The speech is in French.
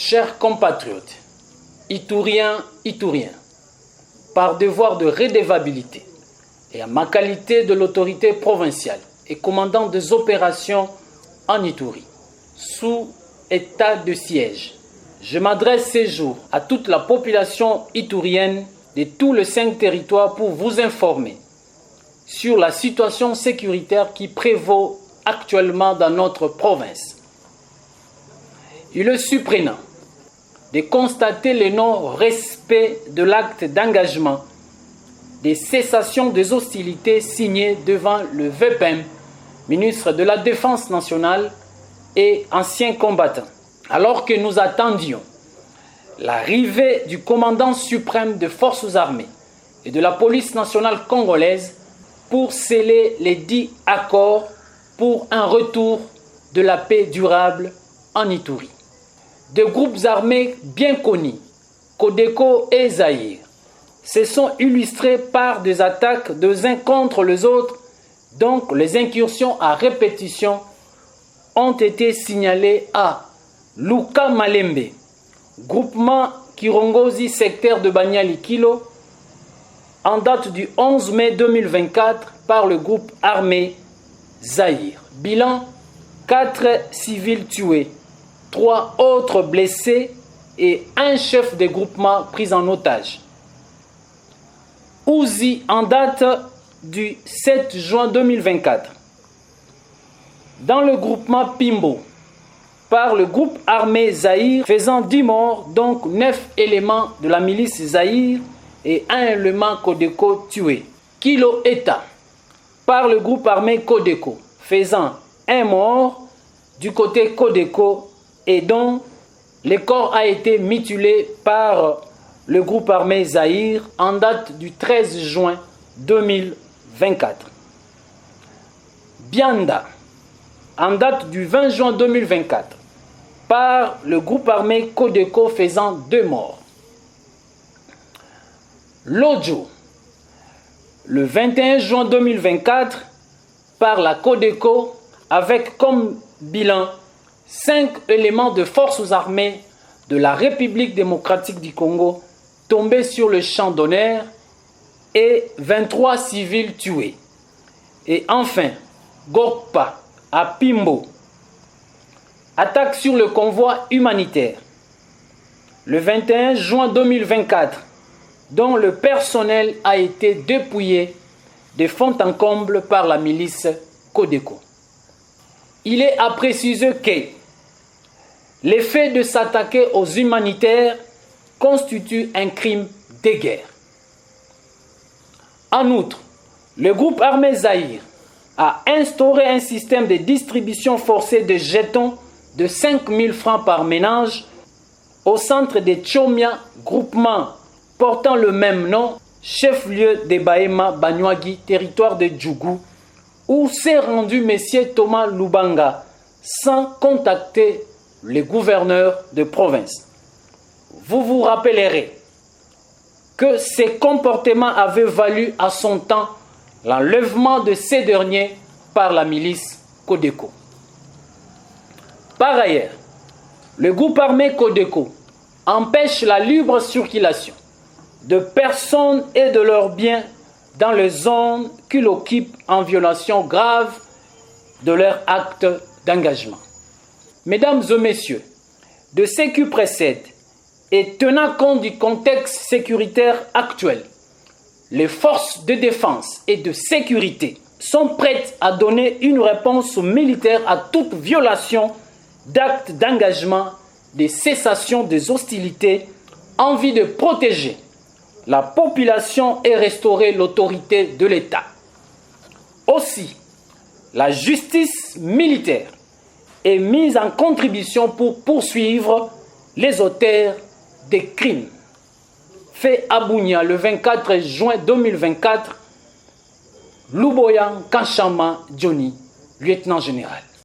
Chers compatriotes, Itouriens, par devoir de redevabilité et à ma qualité de l'autorité provinciale et commandant des opérations en Ituri, sous état de siège, je m'adresse ces jours à toute la population itourienne de tous les 5 territoires pour vous informer sur la situation sécuritaire qui prévaut actuellement dans notre province. Il est surprenant de constater le non-respect de l'acte d'engagement de cessation des hostilités signé devant le VPM, ministre de la Défense nationale et ancien combattant, alors que nous attendions l'arrivée du commandant suprême des forces armées et de la police nationale congolaise pour sceller les dits accords pour un retour de la paix durable en Ituri. Des groupes armés bien connus, Codeco et Zaïre, se sont illustrés par des attaques des uns contre les autres, donc les incursions à répétition ont été signalées à Luka Malembe, groupement Kirongozi secteur de Banyali Kilo, en date du 11 mai 2024 par le groupe armé Zaïre. Bilan, 4 civils tués, 3 autres blessés et un chef de groupement pris en otage. Ouzi, en date du 7 juin 2024, dans le groupement Pimbo, par le groupe armé Zaïre, faisant 10 morts, donc 9 éléments de la milice Zaïre et un élément Codeco tué. Kilo Eta, par le groupe armé Codeco, faisant 1 mort du côté Codeco et dont le corps a été mutilé par le groupe armé Zaïre en date du 13 juin 2024. Bianda, en date du 20 juin 2024, par le groupe armé Codeco faisant 2 morts. Lodjo, le 21 juin 2024, par la Codeco, avec comme bilan 5 éléments de forces armées de la République démocratique du Congo tombés sur le champ d'honneur et 23 civils tués. Et enfin, Gokpa, à Pimbo, attaque sur le convoi humanitaire le 21 juin 2024, dont le personnel a été dépouillé de fond en comble par la milice Codeco. Il est à préciser que le fait de s'attaquer aux humanitaires constitue un crime de guerre. En outre, le groupe armé Zaïre a instauré un système de distribution forcée de jetons de 5 000 francs par ménage au centre de Tchomia, groupement portant le même nom, chef-lieu de Bahema Banyuagi, territoire de Djougou, où s'est rendu M. Thomas Lubanga sans contacter le gouverneur de province. Vous vous rappellerez que ces comportements avaient valu à son temps l'enlèvement de ces derniers par la milice Codeco. Par ailleurs, le groupe armé Codeco empêche la libre circulation de personnes et de leurs biens dans les zones qu'il occupe en violation grave de leur acte d'engagement. Mesdames et messieurs, de ce qui précède et tenant compte du contexte sécuritaire actuel, les forces de défense et de sécurité sont prêtes à donner une réponse militaire à toute violation d'actes d'engagement, de cessation des hostilités en vue de protéger la population et restaurer l'autorité de l'État. Aussi, la justice militaire est mise en contribution pour poursuivre les auteurs des crimes. Fait à Bunia le 24 juin 2024, Luboyan Kanchama Johnny, lieutenant général.